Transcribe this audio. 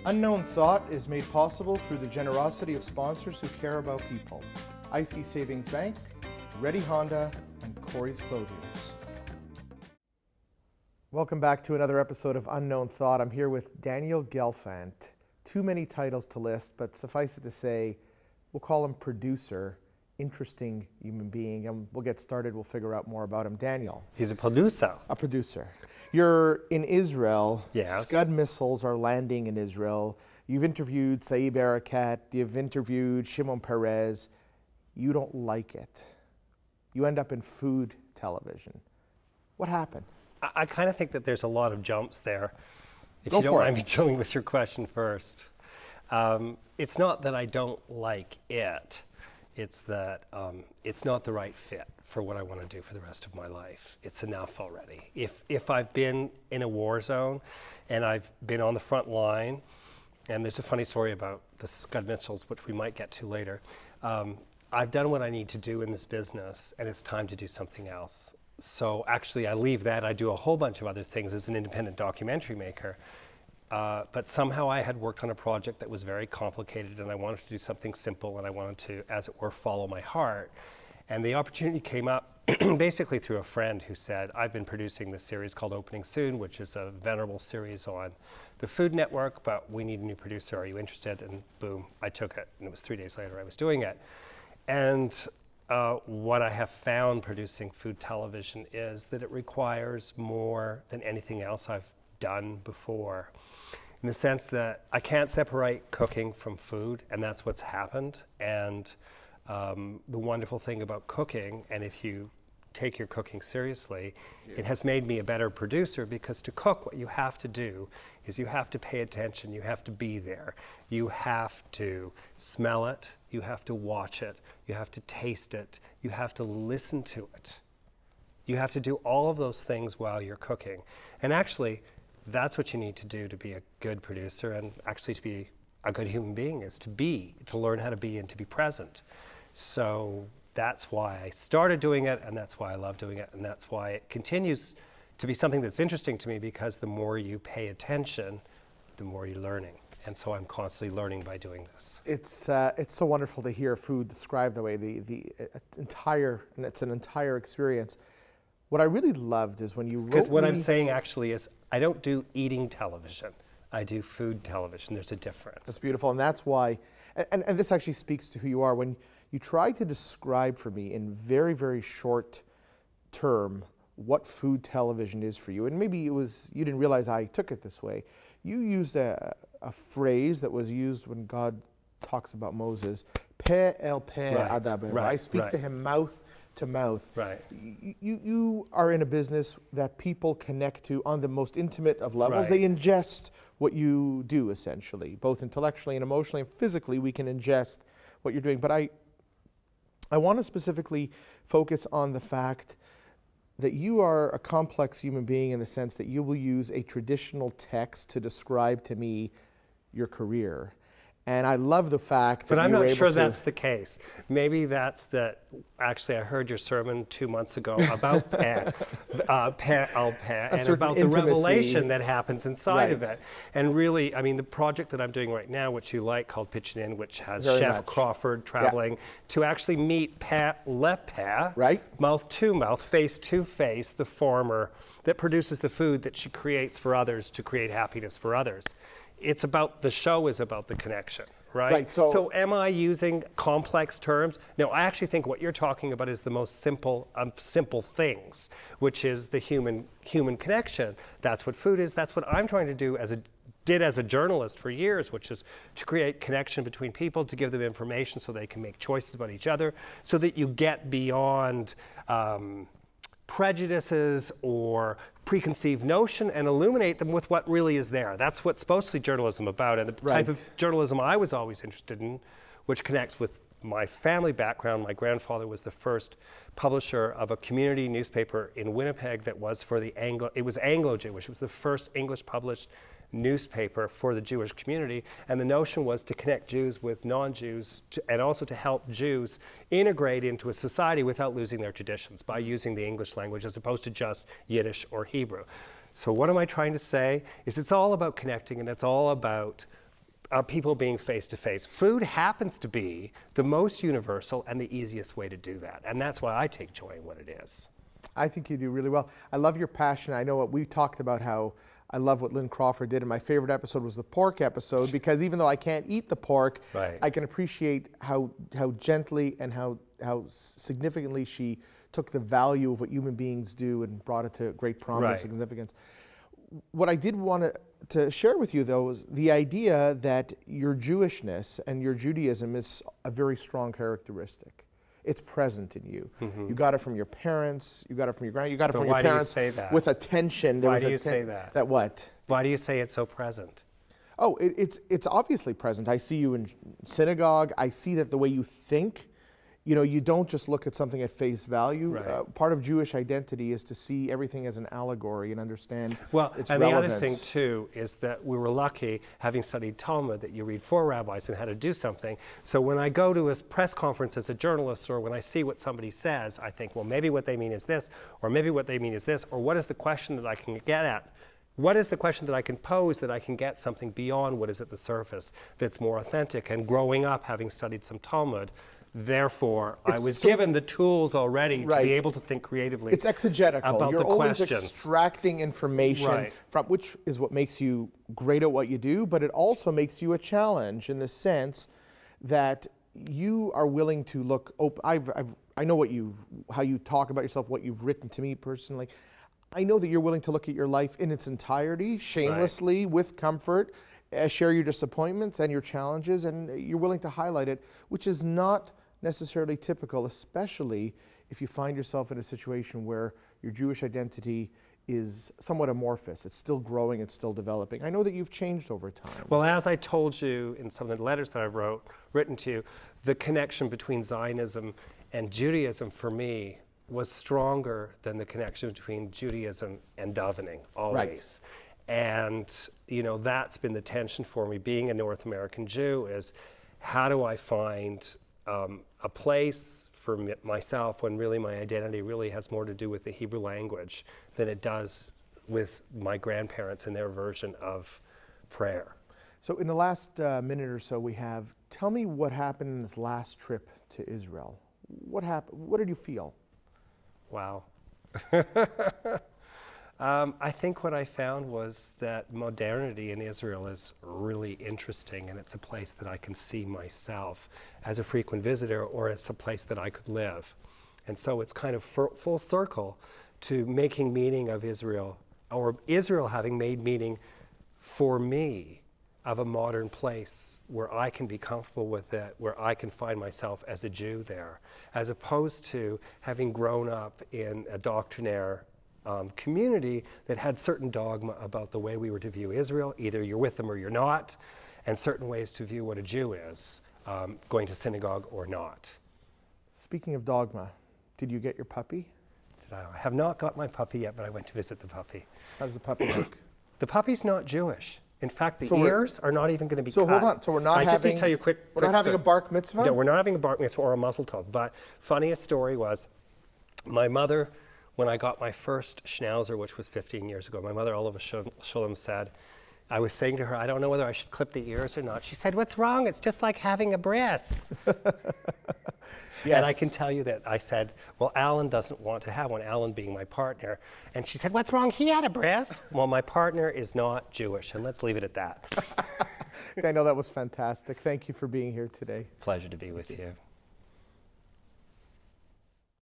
Unknown Thought is made possible through the generosity of sponsors who care about people. IC Savings Bank, Ready Honda, and Corey's Clothiers. Welcome back to another episode of Unknown Thought. I'm here with Daniel Gelfand. Too many titles to list, but suffice it to say, we'll call him producer. Interesting human being, and we'll get started. We'll figure out more about him. Daniel. He's a producer. A producer. You're in Israel. Yes. Scud missiles are landing in Israel. You've interviewed Saeb Erekat. You've interviewed Shimon Peres. You don't like it. You end up in food television. What happened? I kind of think that there's a lot of jumps there. If Go you don't for mind it. me dealing with your question first. It's not that I don't like it. It's that it's not the right fit for what I want to do for the rest of my life. It's enough already. If I've been in a war zone and I've been on the front line, and there's a funny story about the Scud missiles, which we might get to later. I've done what I need to do in this business, and it's time to do something else. So actually, I leave that. I do a whole bunch of other things as an independent documentary maker. But somehow I had worked on a project that was very complicated, and I wanted to do something simple, and I wanted to, as it were, follow my heart. And the opportunity came up basically through a friend who said, I've been producing this series called Opening Soon, which is a venerable series on the Food Network, but we need a new producer. Are you interested? And boom, I took it. And it was 3 days later I was doing it. And what I have found producing food television is that it requires more than anything else I've done before, in the sense that I can't separate cooking from food, and that's what's happened. And the wonderful thing about cooking, and if you take your cooking seriously, it has made me a better producer, because to cook, what you have to do is you have to pay attention, you have to be there, you have to smell it, you have to watch it, you have to taste it, you have to listen to it. You have to do all of those things while you're cooking. And actually, that's what you need to do to be a good producer, and actually to be a good human being is to learn how to be and to be present. So that's why I started doing it, and that's why I love doing it, and that's why it continues to be something that's interesting to me, because the more you pay attention, the more you're learning. And so I'm constantly learning by doing this. It's so wonderful to hear food described the way and it's an entire experience. What I really loved is when you wrote Because what I'm saying actually is I don't do eating television. I do food television. There's a difference. That's beautiful, and that's why, and this actually speaks to who you are. When you try to describe for me in very, very short term what food television is for you, and maybe it was, you didn't realize I took it this way. You used a phrase that was used when God talks about Moses, Pe el pe adaber. I speak to him mouth to mouth. Right. You are in a business that people connect to on the most intimate of levels. Right. They ingest what you do, essentially, both intellectually and emotionally and physically. We can ingest what you're doing. But I want to specifically focus on the fact that you are a complex human being, in the sense that you will use a traditional text to describe to me your career. And I love the fact that But I'm you were not able sure to, that's the case. Maybe that's that. Actually, I heard your sermon 2 months ago about and about the intimacy. revelation that happens inside of Right. it. And really, I mean, the project that I'm doing right now, which you like, called Pitchin' In, which has Very Chef much. Crawford traveling to actually meet Père Le Père, Right. mouth to mouth, face to face, the farmer that produces the food that she creates for others to create happiness for others. It's about, the show is about the connection, right? Right, so am I using complex terms? No, I actually think what you're talking about is the most simple of simple things, which is the human connection. That's what food is. That's what I'm trying to do as a journalist for years, which is to create connection between people, to give them information so they can make choices about each other, so that you get beyond prejudices or preconceived notion and illuminate them with what really is there. That's what's mostly journalism about, and the type of journalism I was always interested in, which connects with my family background. My grandfather was the first publisher of a community newspaper in Winnipeg that was for the it was Anglo-Jewish. It was the first English published newspaper for the Jewish community, and the notion was to connect Jews with non-Jews and also to help Jews integrate into a society without losing their traditions by using the English language as opposed to just Yiddish or Hebrew. So what am I trying to say is it's all about connecting, and it's all about people being face to face. Food happens to be the most universal and the easiest way to do that. And that's why I take joy in what it is. I think you do really well. I love your passion. I know what we talked about, how I love what Lynn Crawford did. And my favorite episode was the pork episode, because even though I can't eat the pork, Right. I can appreciate how gently and how significantly she took the value of what human beings do and brought it to great prominence and significance. What I did want to share with you, though, is the idea that your Jewishness and your Judaism is a very strong characteristic. It's present in you. You got it from your parents, you got it from your you got it from your parents say that? with attention. Why do you say that? That what? Why do you say it's so present? Oh, it's obviously present. I see you in synagogue. I see that the way you think. You know, you don't just look at something at face value. Right. Part of Jewish identity is to see everything as an allegory and understand its relevance. And the other thing, too, is that we were lucky, having studied Talmud, that you read 4 rabbis and how to do something. So when I go to a press conference as a journalist, or when I see what somebody says, I think, well, maybe what they mean is this, or maybe what they mean is this, or what is the question that I can get at? What is the question that I can pose that I can get something beyond what is at the surface that's more authentic? And growing up, having studied some Talmud, therefore, I was given the tools already to be able to think creatively. It's exegetical. About You're the always questions. extracting information from, which is what makes you great at what you do, but it also makes you a challenge in the sense that you are willing to look open. I know how you talk about yourself, what you've written to me personally. I know that you're willing to look at your life in its entirety, shamelessly, with comfort, share your disappointments and your challenges, and you're willing to highlight it, which is not necessarily typical, especially if you find yourself in a situation where your Jewish identity is somewhat amorphous. It's still growing, it's still developing. I know that you've changed over time. Well, as I told you in some of the letters that I've written to you, the connection between Zionism and Judaism for me was stronger than the connection between Judaism and davening, always. Right. And, you know, that's been the tension for me, being a North American Jew, is how do I find a place for myself when really my identity really has more to do with the Hebrew language than it does with my grandparents and their version of prayer. So in the last minute or so we have, tell me what happened in this last trip to Israel. What happened? What did you feel? Wow. I think what I found was that modernity in Israel is really interesting, and it's a place that I can see myself as a frequent visitor or as a place that I could live. And so it's kind of full circle to making meaning of Israel, or Israel having made meaning for me of a modern place where I can be comfortable with it, where I can find myself as a Jew there, as opposed to having grown up in a doctrinaire community that had certain dogma about the way we were to view Israel. Either you're with them or you're not, and certain ways to view what a Jew is, going to synagogue or not. Speaking of dogma, did you get your puppy? I have not got my puppy yet, but I went to visit the puppy. How does the puppy look? The puppy's not Jewish. In fact, the ears are not even going to be cut. So hold on. So we're not having. Just need to tell you we're not having a bark mitzvah? No, we're not having a bark mitzvah or a muzzle tov. But funniest story was, my mother, when I got my first schnauzer, which was 15 years ago, my mother, all of a sudden, said, I was saying to her, I don't know whether I should clip the ears or not. She said, what's wrong? It's just like having a breast. Yes. And I can tell you that I said, well, Alan doesn't want to have one, Alan being my partner. And she said, what's wrong? He had a breast. Well, my partner is not Jewish, and let's leave it at that. I know that was fantastic. Thank you for being here today. Pleasure to be with you.